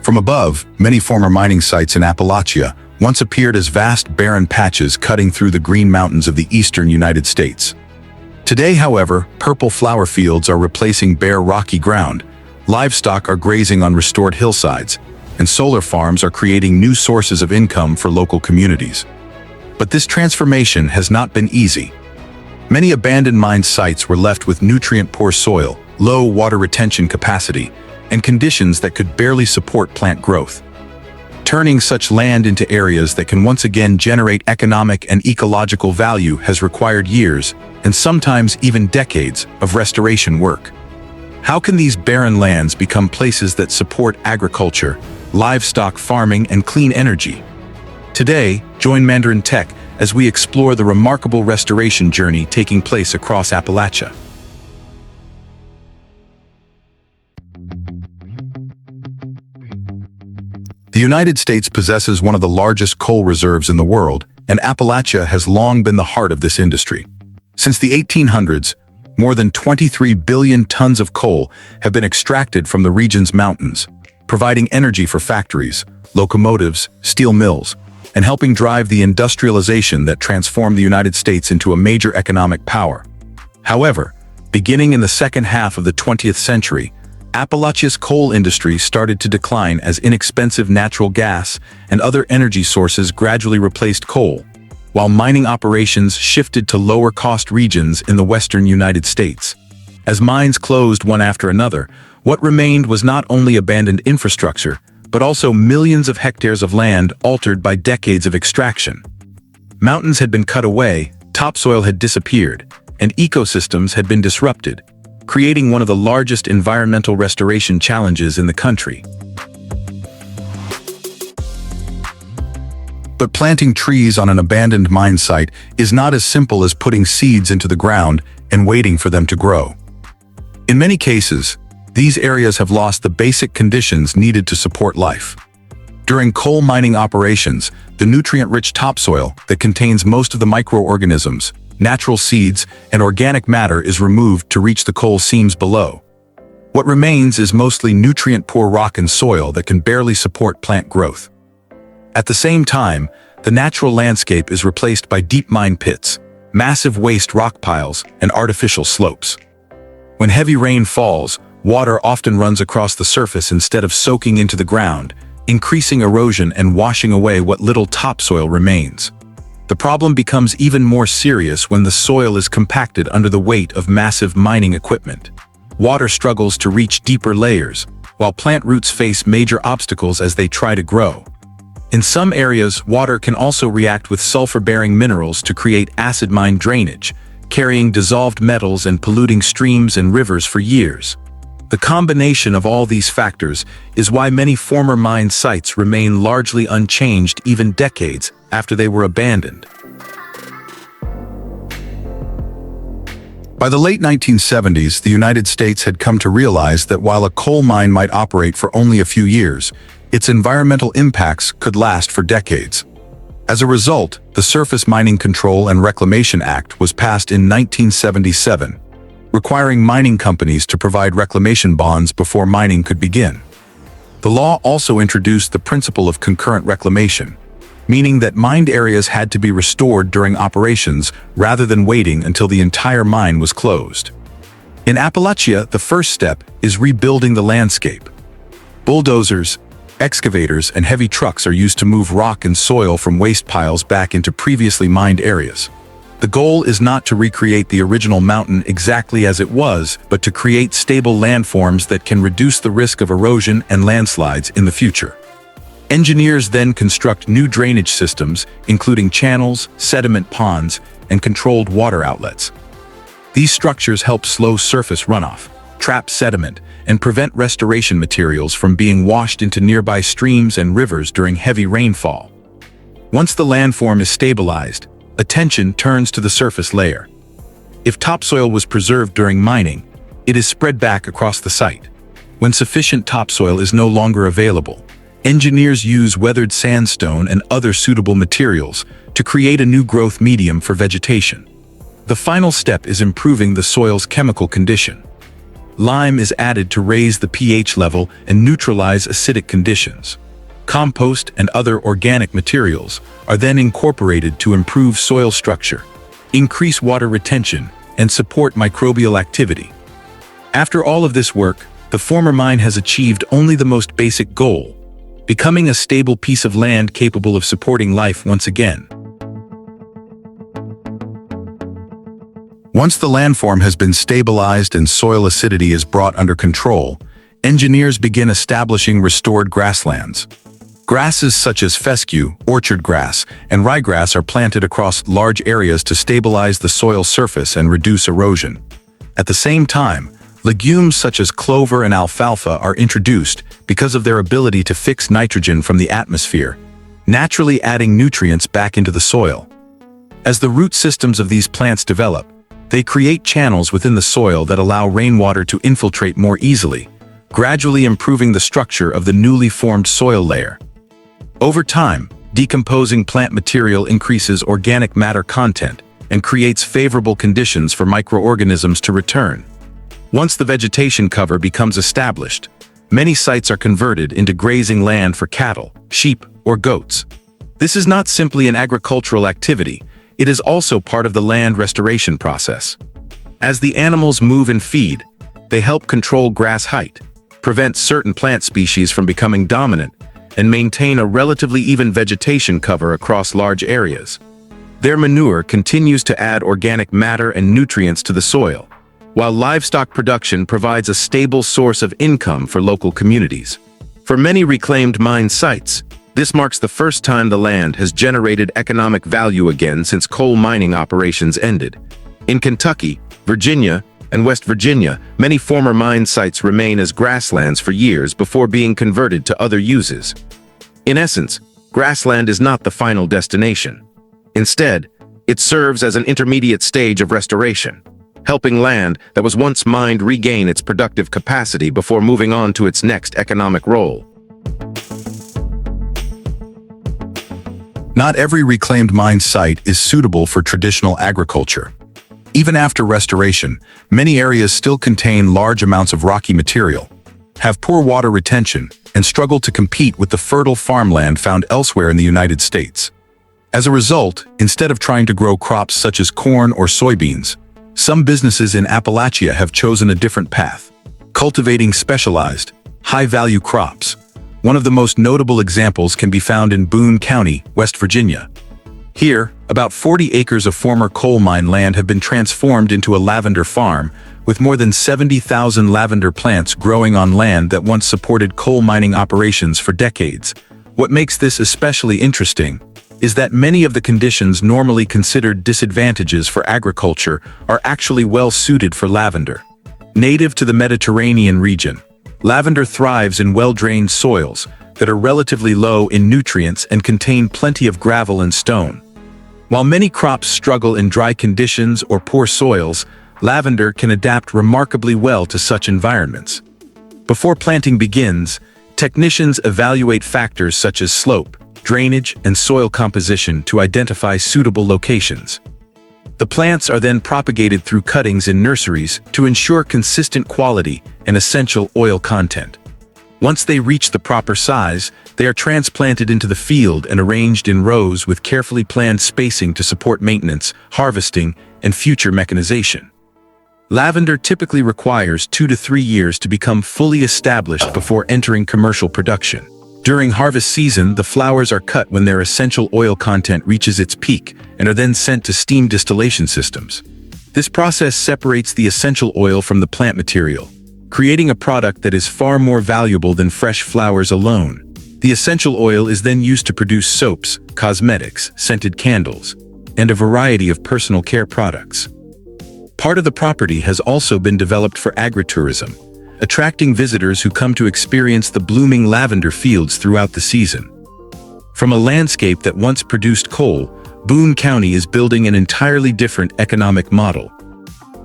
From above, many former mining sites in Appalachia once appeared as vast barren patches cutting through the green mountains of the eastern United States. Today, however, purple flower fields are replacing bare rocky ground, livestock are grazing on restored hillsides, and solar farms are creating new sources of income for local communities. But this transformation has not been easy. Many abandoned mine sites were left with nutrient-poor soil, low water retention capacity, and conditions that could barely support plant growth. Turning such land into areas that can once again generate economic and ecological value has required years, and sometimes even decades, of restoration work. How can these barren lands become places that support agriculture, livestock farming, and clean energy? Today, join Mandarin Tech as we explore the remarkable restoration journey taking place across Appalachia. The United States possesses one of the largest coal reserves in the world, and Appalachia has long been the heart of this industry. Since the 1800s, more than 23 billion tons of coal have been extracted from the region's mountains, providing energy for factories, locomotives, steel mills, and helping drive the industrialization that transformed the United States into a major economic power. However, beginning in the second half of the 20th century, Appalachia's coal industry started to decline as inexpensive natural gas and other energy sources gradually replaced coal, while mining operations shifted to lower-cost regions in the western United States. As mines closed one after another, what remained was not only abandoned infrastructure, but also millions of hectares of land altered by decades of extraction. Mountains had been cut away, topsoil had disappeared, and ecosystems had been disrupted, creating one of the largest environmental restoration challenges in the country. But planting trees on an abandoned mine site is not as simple as putting seeds into the ground and waiting for them to grow. In many cases, these areas have lost the basic conditions needed to support life. During coal mining operations, the nutrient-rich topsoil that contains most of the microorganisms, natural seeds, and organic matter is removed to reach the coal seams below. What remains is mostly nutrient-poor rock and soil that can barely support plant growth. At the same time, the natural landscape is replaced by deep mine pits, massive waste rock piles, and artificial slopes. When heavy rain falls, water often runs across the surface instead of soaking into the ground, increasing erosion and washing away what little topsoil remains. The problem becomes even more serious when the soil is compacted under the weight of massive mining equipment. Water struggles to reach deeper layers, while plant roots face major obstacles as they try to grow. In some areas, water can also react with sulfur-bearing minerals to create acid mine drainage, carrying dissolved metals and polluting streams and rivers for years. The combination of all these factors is why many former mine sites remain largely unchanged even decades after they were abandoned. By the late 1970s, the United States had come to realize that while a coal mine might operate for only a few years, its environmental impacts could last for decades. As a result, the Surface Mining Control and Reclamation Act was passed in 1977, requiring mining companies to provide reclamation bonds before mining could begin. The law also introduced the principle of concurrent reclamation, meaning that mined areas had to be restored during operations rather than waiting until the entire mine was closed. In Appalachia, the first step is rebuilding the landscape. Bulldozers, excavators, and heavy trucks are used to move rock and soil from waste piles back into previously mined areas. The goal is not to recreate the original mountain exactly as it was, but to create stable landforms that can reduce the risk of erosion and landslides in the future. Engineers then construct new drainage systems, including channels, sediment ponds, and controlled water outlets. These structures help slow surface runoff, trap sediment, and prevent restoration materials from being washed into nearby streams and rivers during heavy rainfall. Once the landform is stabilized, attention turns to the surface layer. If topsoil was preserved during mining, it is spread back across the site. When sufficient topsoil is no longer available, engineers use weathered sandstone and other suitable materials to create a new growth medium for vegetation. The final step is improving the soil's chemical condition. lime is added to raise the pH level and neutralize acidic conditions. Compost and other organic materials are then incorporated to improve soil structure, increase water retention, and support microbial activity. After all of this work, the former mine has achieved only the most basic goal, becoming a stable piece of land capable of supporting life once again. Once the landform has been stabilized and soil acidity is brought under control, engineers begin establishing restored grasslands. Grasses such as fescue, orchard grass, and ryegrass are planted across large areas to stabilize the soil surface and reduce erosion. At the same time, legumes such as clover and alfalfa are introduced because of their ability to fix nitrogen from the atmosphere, naturally adding nutrients back into the soil. As the root systems of these plants develop, they create channels within the soil that allow rainwater to infiltrate more easily, gradually improving the structure of the newly formed soil layer. Over time, decomposing plant material increases organic matter content and creates favorable conditions for microorganisms to return. Once the vegetation cover becomes established, many sites are converted into grazing land for cattle, sheep, or goats. This is not simply an agricultural activity, it is also part of the land restoration process. As the animals move and feed, they help control grass height, prevent certain plant species from becoming dominant, and maintain a relatively even vegetation cover across large areas. Their manure continues to add organic matter and nutrients to the soil, while livestock production provides a stable source of income for local communities. For many reclaimed mine sites, this marks the first time the land has generated economic value again since coal mining operations ended. In Kentucky, Virginia, and West Virginia, many former mine sites remain as grasslands for years before being converted to other uses. In essence, grassland is not the final destination. Instead, it serves as an intermediate stage of restoration, helping land that was once mined regain its productive capacity before moving on to its next economic role. Not every reclaimed mine site is suitable for traditional agriculture. Even after restoration, many areas still contain large amounts of rocky material, have poor water retention, and struggle to compete with the fertile farmland found elsewhere in the United States. As a result, instead of trying to grow crops such as corn or soybeans, some businesses in Appalachia have chosen a different path, cultivating specialized, high-value crops. One of the most notable examples can be found in Boone County, West Virginia. Here, about 40 acres of former coal mine land have been transformed into a lavender farm, with more than 70,000 lavender plants growing on land that once supported coal mining operations for decades. What makes this especially interesting is that many of the conditions normally considered disadvantages for agriculture are actually well suited for lavender. Native to the Mediterranean region, lavender thrives in well-drained soils that are relatively low in nutrients and contain plenty of gravel and stone. While many crops struggle in dry conditions or poor soils, lavender can adapt remarkably well to such environments. Before planting begins, technicians evaluate factors such as slope, drainage, and soil composition to identify suitable locations. The plants are then propagated through cuttings in nurseries to ensure consistent quality and essential oil content. Once they reach the proper size, they are transplanted into the field and arranged in rows with carefully planned spacing to support maintenance, harvesting, and future mechanization. Lavender typically requires 2 to 3 years to become fully established before entering commercial production. During harvest season, the flowers are cut when their essential oil content reaches its peak and are then sent to steam distillation systems. This process separates the essential oil from the plant material, creating a product that is far more valuable than fresh flowers alone. The essential oil is then used to produce soaps, cosmetics, scented candles, and a variety of personal care products. Part of the property has also been developed for agritourism, attracting visitors who come to experience the blooming lavender fields throughout the season. From a landscape that once produced coal, Boone County is building an entirely different economic model.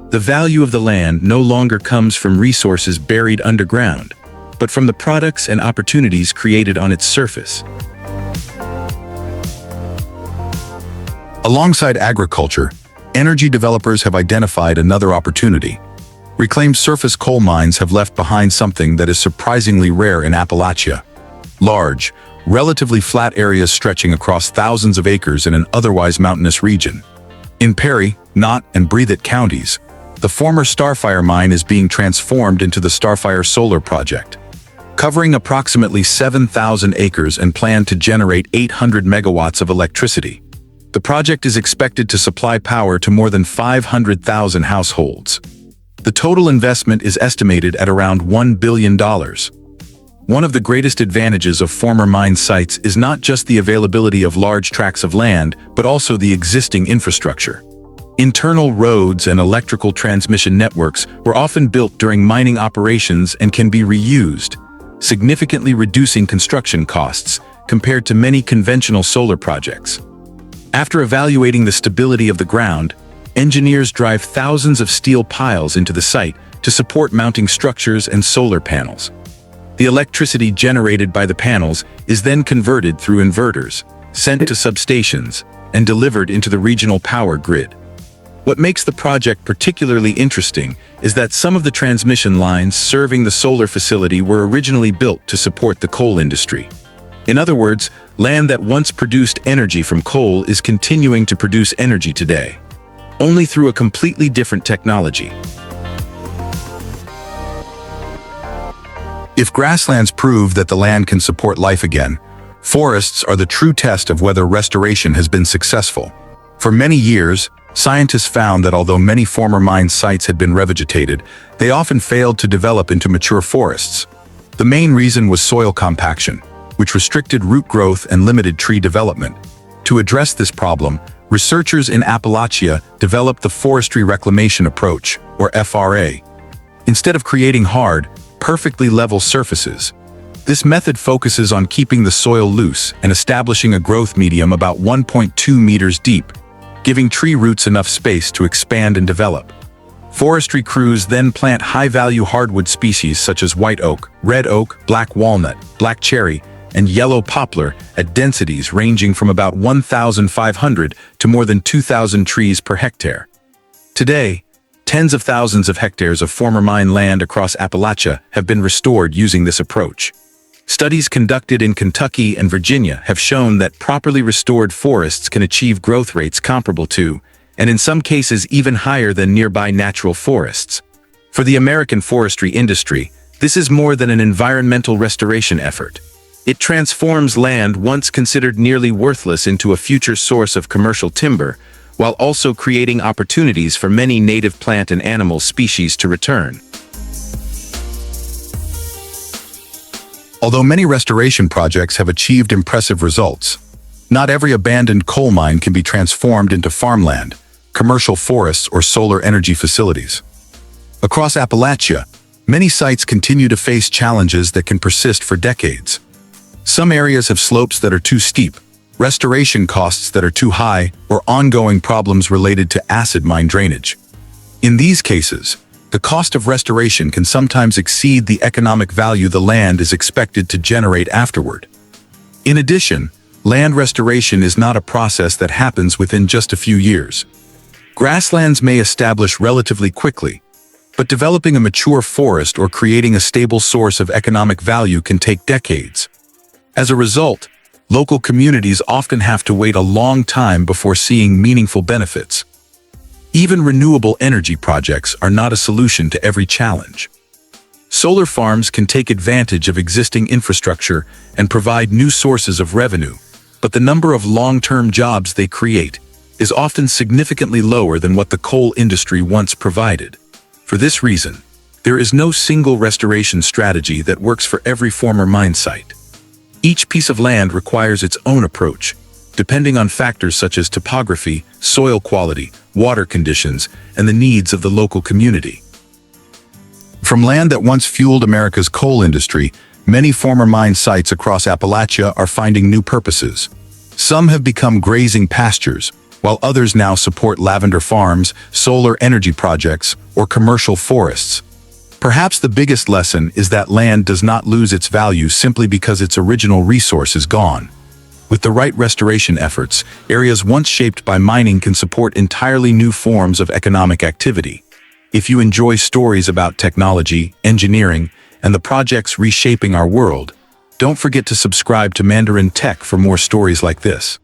The value of the land no longer comes from resources buried underground, but from the products and opportunities created on its surface. Alongside agriculture, energy developers have identified another opportunity: Reclaimed surface coal mines have left behind something that is surprisingly rare in Appalachia. Large, relatively flat areas stretching across thousands of acres in an otherwise mountainous region. In Perry, Knott, and Breathitt counties, the former Starfire mine is being transformed into the Starfire Solar Project. Covering approximately 7,000 acres and planned to generate 800 megawatts of electricity. The project is expected to supply power to more than 500,000 households. The total investment is estimated at around $1 billion. One of the greatest advantages of former mine sites is not just the availability of large tracts of land, but also the existing infrastructure. Internal roads and electrical transmission networks were often built during mining operations and can be reused, significantly reducing construction costs compared to many conventional solar projects. After evaluating the stability of the ground, engineers drive thousands of steel piles into the site to support mounting structures and solar panels. The electricity generated by the panels is then converted through inverters, sent to substations, and delivered into the regional power grid. What makes the project particularly interesting is that some of the transmission lines serving the solar facility were originally built to support the coal industry. In other words, land that once produced energy from coal is continuing to produce energy today, only through a completely different technology. If grasslands prove that the land can support life again, forests are the true test of whether restoration has been successful. For many years, scientists found that although many former mine sites had been revegetated, they often failed to develop into mature forests. The main reason was soil compaction, which restricted root growth and limited tree development. To address this problem, researchers in Appalachia developed the forestry reclamation approach, or FRA. Instead of creating hard, perfectly level surfaces, this method focuses on keeping the soil loose and establishing a growth medium about 1.2 meters deep, giving tree roots enough space to expand and develop. Forestry crews then plant high-value hardwood species such as white oak, red oak, black walnut, black cherry, and yellow poplar at densities ranging from about 1,500 to more than 2,000 trees per hectare. Today, tens of thousands of hectares of former mine land across Appalachia have been restored using this approach. Studies conducted in Kentucky and Virginia have shown that properly restored forests can achieve growth rates comparable to, and in some cases even higher than nearby natural forests. For the American forestry industry, this is more than an environmental restoration effort. It transforms land once considered nearly worthless into a future source of commercial timber, while also creating opportunities for many native plant and animal species to return. Although many restoration projects have achieved impressive results, not every abandoned coal mine can be transformed into farmland, commercial forests, or solar energy facilities. Across Appalachia, many sites continue to face challenges that can persist for decades. Some areas have slopes that are too steep, restoration costs that are too high, or ongoing problems related to acid mine drainage. In these cases, the cost of restoration can sometimes exceed the economic value the land is expected to generate afterward. In addition, land restoration is not a process that happens within just a few years. Grasslands may establish relatively quickly, but developing a mature forest or creating a stable source of economic value can take decades. As a result, local communities often have to wait a long time before seeing meaningful benefits. Even renewable energy projects are not a solution to every challenge. Solar farms can take advantage of existing infrastructure and provide new sources of revenue, but the number of long-term jobs they create is often significantly lower than what the coal industry once provided. For this reason, there is no single restoration strategy that works for every former mine site. Each piece of land requires its own approach, depending on factors such as topography, soil quality, water conditions, and the needs of the local community. From land that once fueled America's coal industry, many former mine sites across Appalachia are finding new purposes. Some have become grazing pastures, while others now support lavender farms, solar energy projects, or commercial forests. Perhaps the biggest lesson is that land does not lose its value simply because its original resource is gone. With the right restoration efforts, areas once shaped by mining can support entirely new forms of economic activity. If you enjoy stories about technology, engineering, and the projects reshaping our world, don't forget to subscribe to Mandarin Tech for more stories like this.